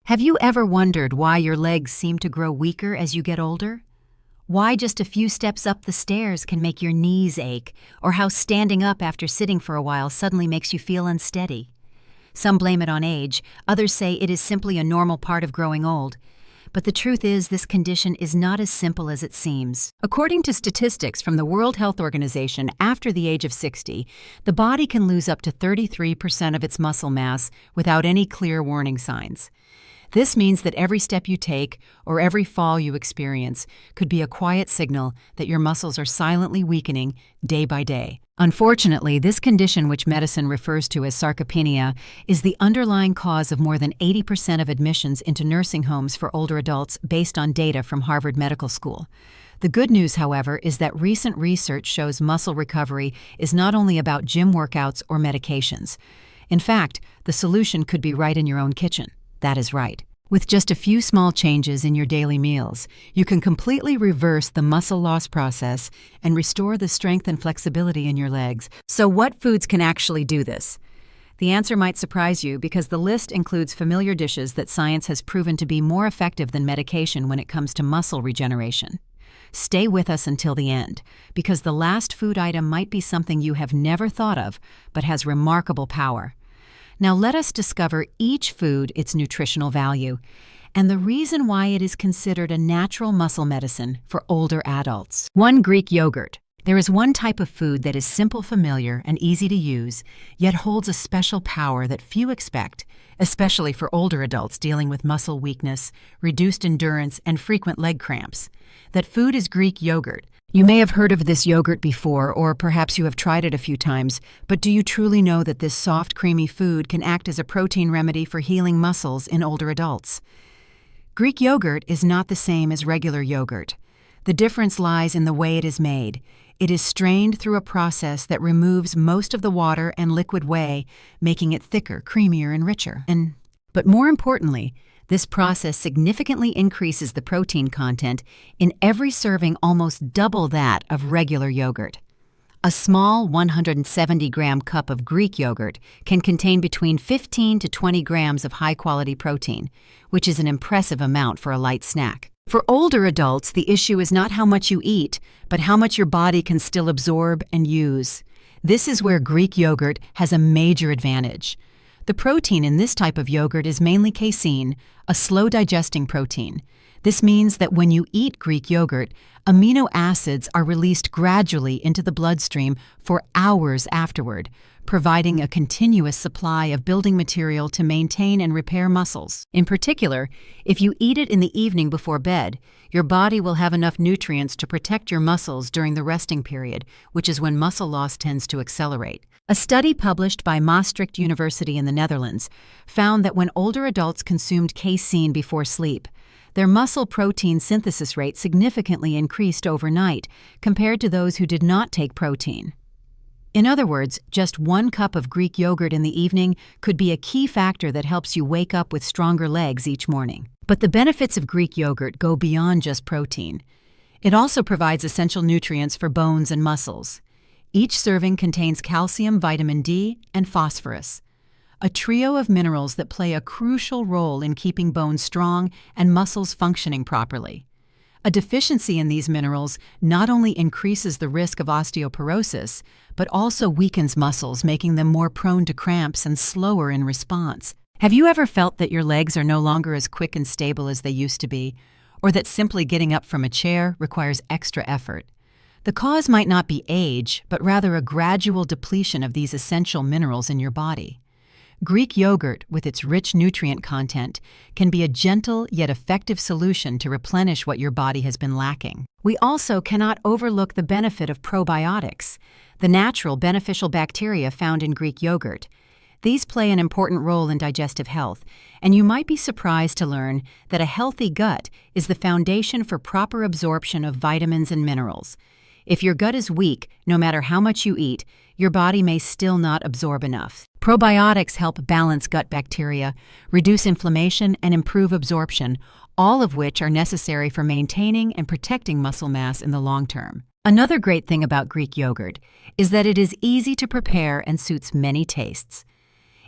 Have you ever wondered why your legs seem to grow weaker as you get older? Why just a few steps up the stairs can make your knees ache, or how standing up after sitting for a while suddenly makes you feel unsteady? Some blame it on age, others say it is simply a normal part of growing old. But the truth is, this condition is not as simple as it seems. According to statistics from the World Health Organization, after the age of 60, the body can lose up to 33% of its muscle mass without any clear warning signs. This means that every step you take or every fall you experience could be a quiet signal that your muscles are silently weakening day by day. Unfortunately, this condition, which medicine refers to as sarcopenia, is the underlying cause of more than 80% of admissions into nursing homes for older adults based on data from Harvard Medical School. The good news, however, is that recent research shows muscle recovery is not only about gym workouts or medications. In fact, the solution could be right in your own kitchen. That is right. With just a few small changes in your daily meals, you can completely reverse the muscle loss process and restore the strength and flexibility in your legs. So what foods can actually do this? The answer might surprise you because the list includes familiar dishes that science has proven to be more effective than medication when it comes to muscle regeneration. Stay with us until the end, because the last food item might be something you have never thought of, but has remarkable power. Now let us discover each food, its nutritional value, and the reason why it is considered a natural muscle medicine for older adults. 1. Greek yogurt. There is one type of food that is simple, familiar, and easy to use, yet holds a special power that few expect, especially for older adults dealing with muscle weakness, reduced endurance, and frequent leg cramps. That food is Greek yogurt. You may have heard of this yogurt before, or perhaps you have tried it a few times, but do you truly know that this soft, creamy food can act as a protein remedy for healing muscles in older adults? Greek yogurt is not the same as regular yogurt. The difference lies in the way it is made. It is strained through a process that removes most of the water and liquid whey, making it thicker, creamier, and richer. But more importantly, this process significantly increases the protein content in every serving, almost double that of regular yogurt. A small 170-gram cup of Greek yogurt can contain between 15 to 20 grams of high-quality protein, which is an impressive amount for a light snack. For older adults, the issue is not how much you eat, but how much your body can still absorb and use. This is where Greek yogurt has a major advantage. The protein in this type of yogurt is mainly casein, a slow-digesting protein. This means that when you eat Greek yogurt, amino acids are released gradually into the bloodstream for hours afterward, providing a continuous supply of building material to maintain and repair muscles. In particular, if you eat it in the evening before bed, your body will have enough nutrients to protect your muscles during the resting period, which is when muscle loss tends to accelerate. A study published by Maastricht University in the Netherlands found that when older adults consumed casein before sleep, their muscle protein synthesis rate significantly increased overnight compared to those who did not take protein. In other words, just 1 cup of Greek yogurt in the evening could be a key factor that helps you wake up with stronger legs each morning. But the benefits of Greek yogurt go beyond just protein. It also provides essential nutrients for bones and muscles. Each serving contains calcium, vitamin D, and phosphorus, a trio of minerals that play a crucial role in keeping bones strong and muscles functioning properly. A deficiency in these minerals not only increases the risk of osteoporosis, but also weakens muscles, making them more prone to cramps and slower in response. Have you ever felt that your legs are no longer as quick and stable as they used to be, or that simply getting up from a chair requires extra effort? The cause might not be age, but rather a gradual depletion of these essential minerals in your body. Greek yogurt, with its rich nutrient content, can be a gentle yet effective solution to replenish what your body has been lacking. We also cannot overlook the benefit of probiotics, the natural beneficial bacteria found in Greek yogurt. These play an important role in digestive health, and you might be surprised to learn that a healthy gut is the foundation for proper absorption of vitamins and minerals. If your gut is weak, no matter how much you eat, your body may still not absorb enough. Probiotics help balance gut bacteria, reduce inflammation, and improve absorption, all of which are necessary for maintaining and protecting muscle mass in the long term. Another great thing about Greek yogurt is that it is easy to prepare and suits many tastes.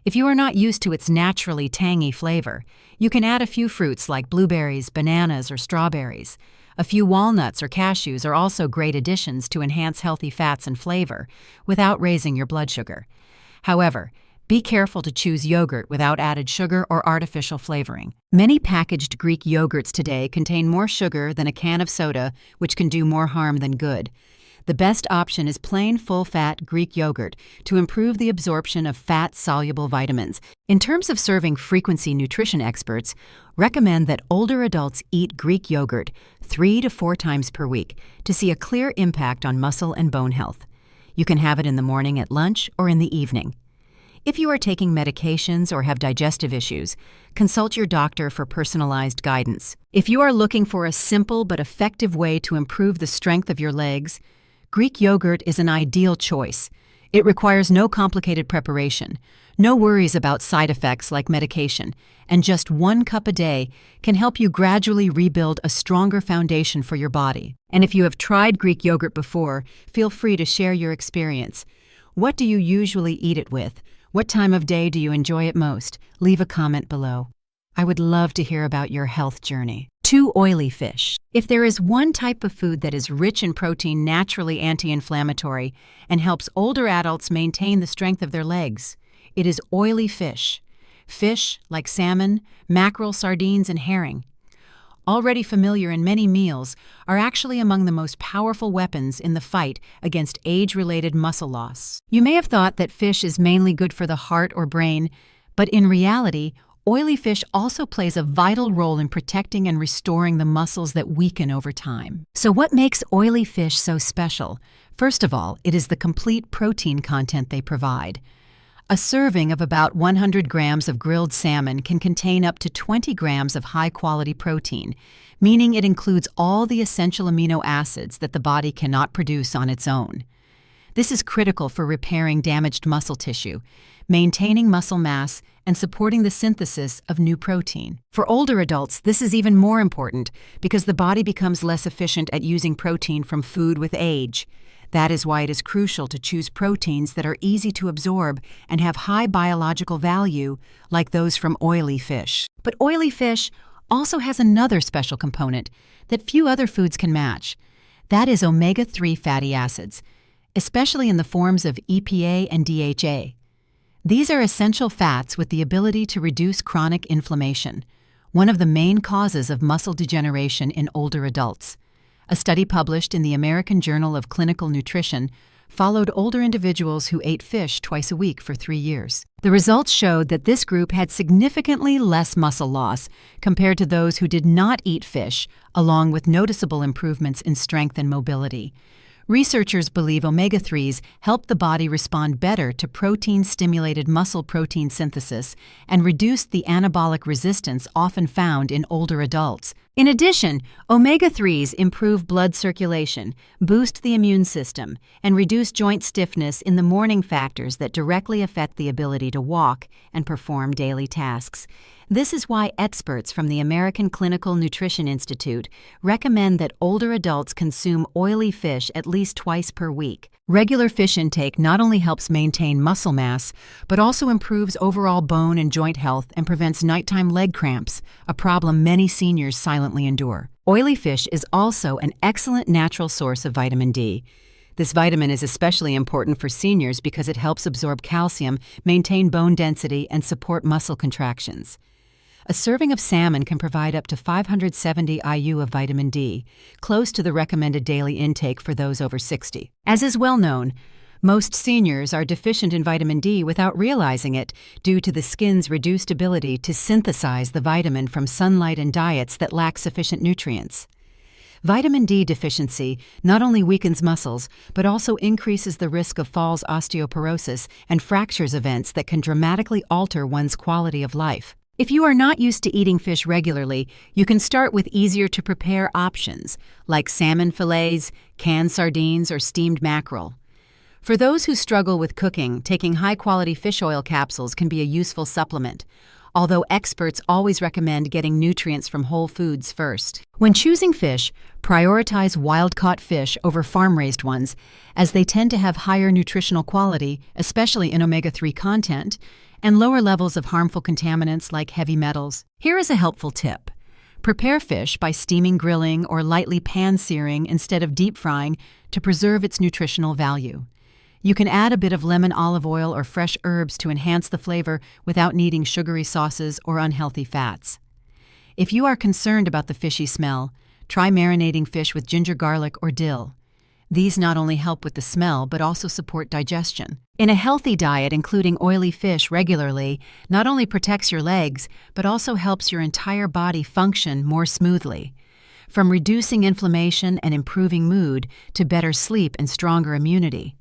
If you are not used to its naturally tangy flavor, you can add a few fruits like blueberries, bananas, or strawberries. A few walnuts or cashews are also great additions to enhance healthy fats and flavor without raising your blood sugar. However, be careful to choose yogurt without added sugar or artificial flavoring. Many packaged Greek yogurts today contain more sugar than a can of soda, which can do more harm than good. The best option is plain full-fat Greek yogurt to improve the absorption of fat-soluble vitamins. In terms of serving frequency, nutrition experts recommend that older adults eat Greek yogurt 3 to 4 times per week to see a clear impact on muscle and bone health. You can have it in the morning, at lunch, or in the evening. If you are taking medications or have digestive issues, consult your doctor for personalized guidance. If you are looking for a simple but effective way to improve the strength of your legs, Greek yogurt is an ideal choice. It requires no complicated preparation, no worries about side effects like medication, and just 1 cup a day can help you gradually rebuild a stronger foundation for your body. And if you have tried Greek yogurt before, feel free to share your experience. What do you usually eat it with? What time of day do you enjoy it most? Leave a comment below. I would love to hear about your health journey. 2. Oily fish. If there is one type of food that is rich in protein, naturally anti-inflammatory, and helps older adults maintain the strength of their legs, it is oily fish. Fish like salmon, mackerel, sardines, and herring, already familiar in many meals, are actually among the most powerful weapons in the fight against age-related muscle loss. You may have thought that fish is mainly good for the heart or brain, but in reality, oily fish also plays a vital role in protecting and restoring the muscles that weaken over time. So what makes oily fish so special? First of all, it is the complete protein content they provide. A serving of about 100 grams of grilled salmon can contain up to 20 grams of high-quality protein, meaning it includes all the essential amino acids that the body cannot produce on its own. This is critical for repairing damaged muscle tissue, maintaining muscle mass, and supporting the synthesis of new protein. For older adults, this is even more important because the body becomes less efficient at using protein from food with age. That is why it is crucial to choose proteins that are easy to absorb and have high biological value, like those from oily fish. But oily fish also has another special component that few other foods can match. That is omega-3 fatty acids, especially in the forms of EPA and DHA. These are essential fats with the ability to reduce chronic inflammation, one of the main causes of muscle degeneration in older adults. A study published in the American Journal of Clinical Nutrition followed older individuals who ate fish twice a week for 3 years. The results showed that this group had significantly less muscle loss compared to those who did not eat fish, along with noticeable improvements in strength and mobility. Researchers believe omega-3s help the body respond better to protein-stimulated muscle protein synthesis and reduce the anabolic resistance often found in older adults. In addition, omega-3s improve blood circulation, boost the immune system, and reduce joint stiffness in the morning, factors that directly affect the ability to walk and perform daily tasks. This is why experts from the American Clinical Nutrition Institute recommend that older adults consume oily fish at least twice per week. Regular fish intake not only helps maintain muscle mass, but also improves overall bone and joint health and prevents nighttime leg cramps, a problem many seniors silently endure. Oily fish is also an excellent natural source of vitamin D. This vitamin is especially important for seniors because it helps absorb calcium, maintain bone density, and support muscle contractions. A serving of salmon can provide up to 570 IU of vitamin D, close to the recommended daily intake for those over 60. As is well known, most seniors are deficient in vitamin D without realizing it due to the skin's reduced ability to synthesize the vitamin from sunlight and diets that lack sufficient nutrients. Vitamin D deficiency not only weakens muscles, but also increases the risk of falls, osteoporosis, and fractures events that can dramatically alter one's quality of life. If you are not used to eating fish regularly, you can start with easier-to-prepare options, like salmon fillets, canned sardines, or steamed mackerel. For those who struggle with cooking, taking high-quality fish oil capsules can be a useful supplement, although experts always recommend getting nutrients from whole foods first. When choosing fish, prioritize wild-caught fish over farm-raised ones, as they tend to have higher nutritional quality, especially in omega-3 content, and lower levels of harmful contaminants like heavy metals. Here is a helpful tip. Prepare fish by steaming, grilling, or lightly pan-searing instead of deep frying to preserve its nutritional value. You can add a bit of lemon olive oil or fresh herbs to enhance the flavor without needing sugary sauces or unhealthy fats. If you are concerned about the fishy smell, try marinating fish with ginger garlic or dill. These not only help with the smell but also support digestion. In a healthy diet, including oily fish regularly not only protects your legs but also helps your entire body function more smoothly. From reducing inflammation and improving mood to better sleep and stronger immunity.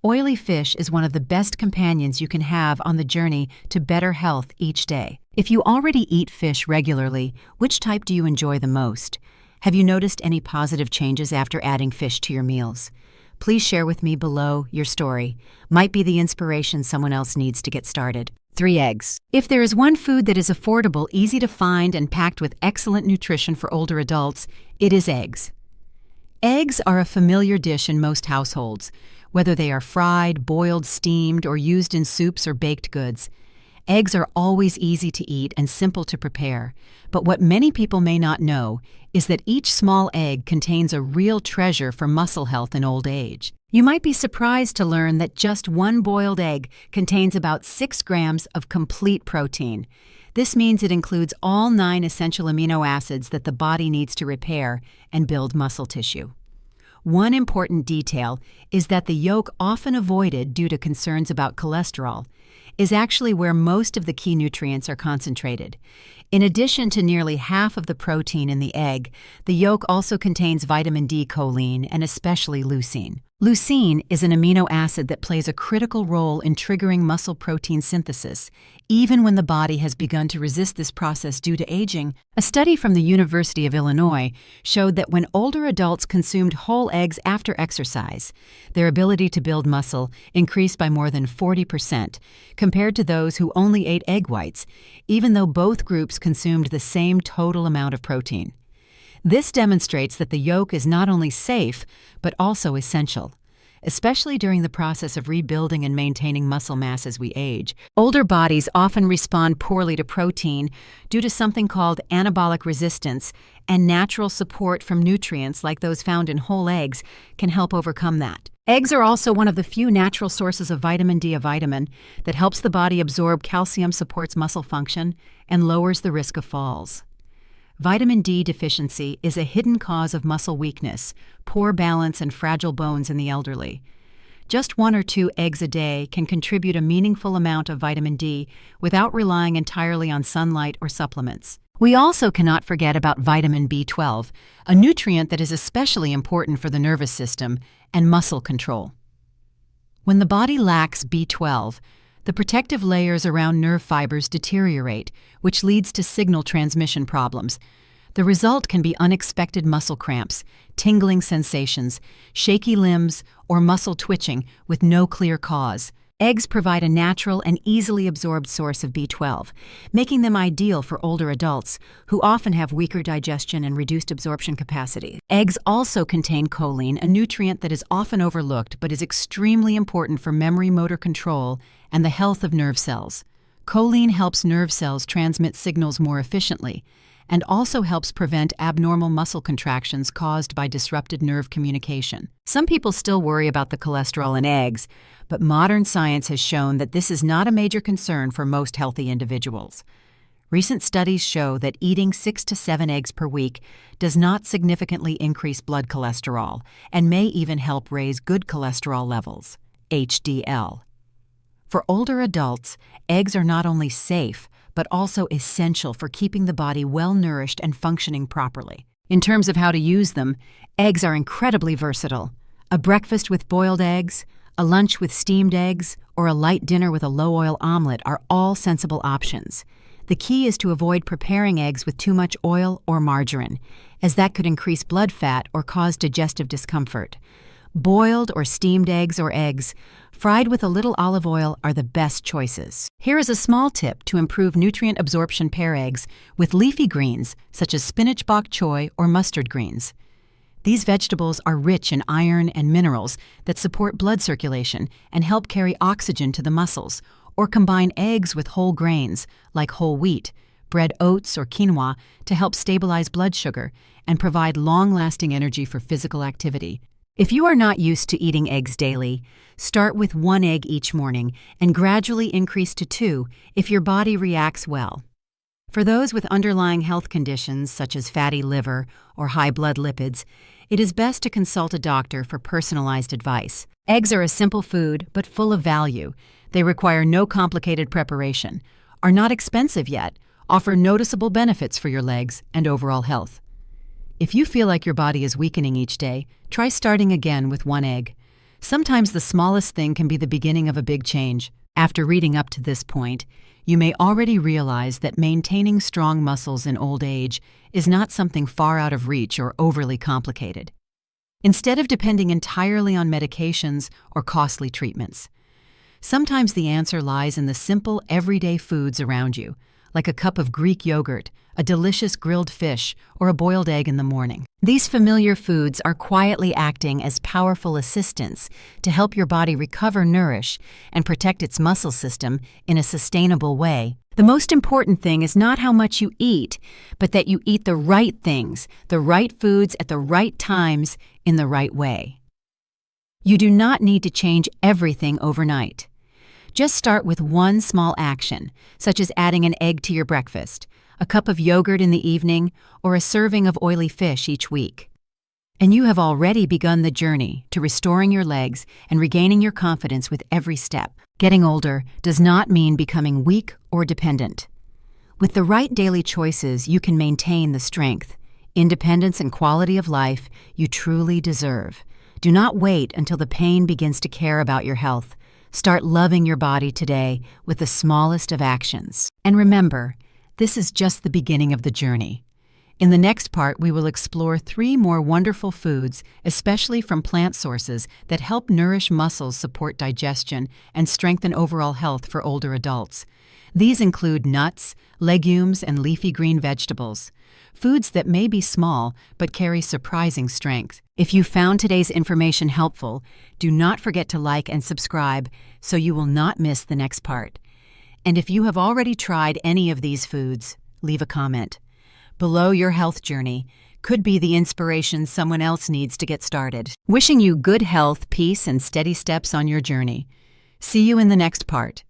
Oily fish is one of the best companions you can have on the journey to better health each day. If you already eat fish regularly, which type do you enjoy the most? Have you noticed any positive changes after adding fish to your meals? Please share with me below your story. Might be the inspiration someone else needs to get started. 3 eggs. If there is one food that is affordable, easy to find, and packed with excellent nutrition for older adults, it is eggs. Eggs are a familiar dish in most households, whether they are fried, boiled, steamed, or used in soups or baked goods. Eggs are always easy to eat and simple to prepare, but what many people may not know is that each small egg contains a real treasure for muscle health in old age. You might be surprised to learn that just one boiled egg contains about 6 grams of complete protein. This means it includes all 9 essential amino acids that the body needs to repair and build muscle tissue. One important detail is that the yolk, often avoided due to concerns about cholesterol, is actually where most of the key nutrients are concentrated. In addition to nearly half of the protein in the egg, the yolk also contains vitamin D, choline, and especially leucine. Leucine is an amino acid that plays a critical role in triggering muscle protein synthesis, even when the body has begun to resist this process due to aging. A study from the University of Illinois showed that when older adults consumed whole eggs after exercise, their ability to build muscle increased by more than 40% compared to those who only ate egg whites, even though both groups consumed the same total amount of protein. This demonstrates that the yolk is not only safe, but also essential, especially during the process of rebuilding and maintaining muscle mass as we age. Older bodies often respond poorly to protein due to something called anabolic resistance, and natural support from nutrients like those found in whole eggs can help overcome that. Eggs are also one of the few natural sources of vitamin D, a vitamin that helps the body absorb calcium, supports muscle function, and lowers the risk of falls. Vitamin D deficiency is a hidden cause of muscle weakness, poor balance, and fragile bones in the elderly. Just 1 or 2 eggs a day can contribute a meaningful amount of vitamin D without relying entirely on sunlight or supplements. We also cannot forget about vitamin B12, a nutrient that is especially important for the nervous system and muscle control. When the body lacks B12, the protective layers around nerve fibers deteriorate, which leads to signal transmission problems. The result can be unexpected muscle cramps, tingling sensations, shaky limbs, or muscle twitching with no clear cause. Eggs provide a natural and easily absorbed source of B12, making them ideal for older adults who often have weaker digestion and reduced absorption capacity. Eggs also contain choline, a nutrient that is often overlooked but is extremely important for memory, motor control, and the health of nerve cells. Choline helps nerve cells transmit signals more efficiently and also helps prevent abnormal muscle contractions caused by disrupted nerve communication. Some people still worry about the cholesterol in eggs, but modern science has shown that this is not a major concern for most healthy individuals. Recent studies show that eating 6 to 7 eggs per week does not significantly increase blood cholesterol and may even help raise good cholesterol levels, HDL. For older adults, eggs are not only safe, but also essential for keeping the body well-nourished and functioning properly. In terms of how to use them, eggs are incredibly versatile. A breakfast with boiled eggs, a lunch with steamed eggs, or a light dinner with a low-oil omelet are all sensible options. The key is to avoid preparing eggs with too much oil or margarine, as that could increase blood fat or cause digestive discomfort. Boiled or steamed eggs or eggs fried with a little olive oil are the best choices. Here is a small tip to improve nutrient absorption: pair eggs with leafy greens such as spinach, bok choy, or mustard greens. These vegetables are rich in iron and minerals that support blood circulation and help carry oxygen to the muscles, or combine eggs with whole grains, like whole wheat, bread oats or quinoa, to help stabilize blood sugar and provide long-lasting energy for physical activity. If you are not used to eating eggs daily, start with 1 egg each morning and gradually increase to 2 if your body reacts well. For those with underlying health conditions such as fatty liver or high blood lipids, it is best to consult a doctor for personalized advice. Eggs are a simple food, but full of value. They require no complicated preparation, are not expensive yet, offer noticeable benefits for your legs and overall health. If you feel like your body is weakening each day, try starting again with 1 egg. Sometimes the smallest thing can be the beginning of a big change. After reading up to this point, you may already realize that maintaining strong muscles in old age is not something far out of reach or overly complicated. Instead of depending entirely on medications or costly treatments, sometimes the answer lies in the simple, everyday foods around you, like a cup of Greek yogurt, a delicious grilled fish, or a boiled egg in the morning. These familiar foods are quietly acting as powerful assistants to help your body recover, nourish, and protect its muscle system in a sustainable way. The most important thing is not how much you eat, but that you eat the right things, the right foods at the right times, in the right way. You do not need to change everything overnight. Just start with one small action, such as adding an egg to your breakfast, a cup of yogurt in the evening, or a serving of oily fish each week. And you have already begun the journey to restoring your legs and regaining your confidence with every step. Getting older does not mean becoming weak or dependent. With the right daily choices, you can maintain the strength, independence, and quality of life you truly deserve. Do not wait until the pain begins to care about your health. Start loving your body today with the smallest of actions. And remember, this is just the beginning of the journey. In the next part, we will explore 3 more wonderful foods, especially from plant sources, that help nourish muscles, support digestion, and strengthen overall health for older adults. These include nuts, legumes, and leafy green vegetables. Foods that may be small, but carry surprising strength. If you found today's information helpful, do not forget to like and subscribe so you will not miss the next part. And if you have already tried any of these foods, leave a comment. Below your health journey could be the inspiration someone else needs to get started. Wishing you good health, peace, and steady steps on your journey. See you in the next part.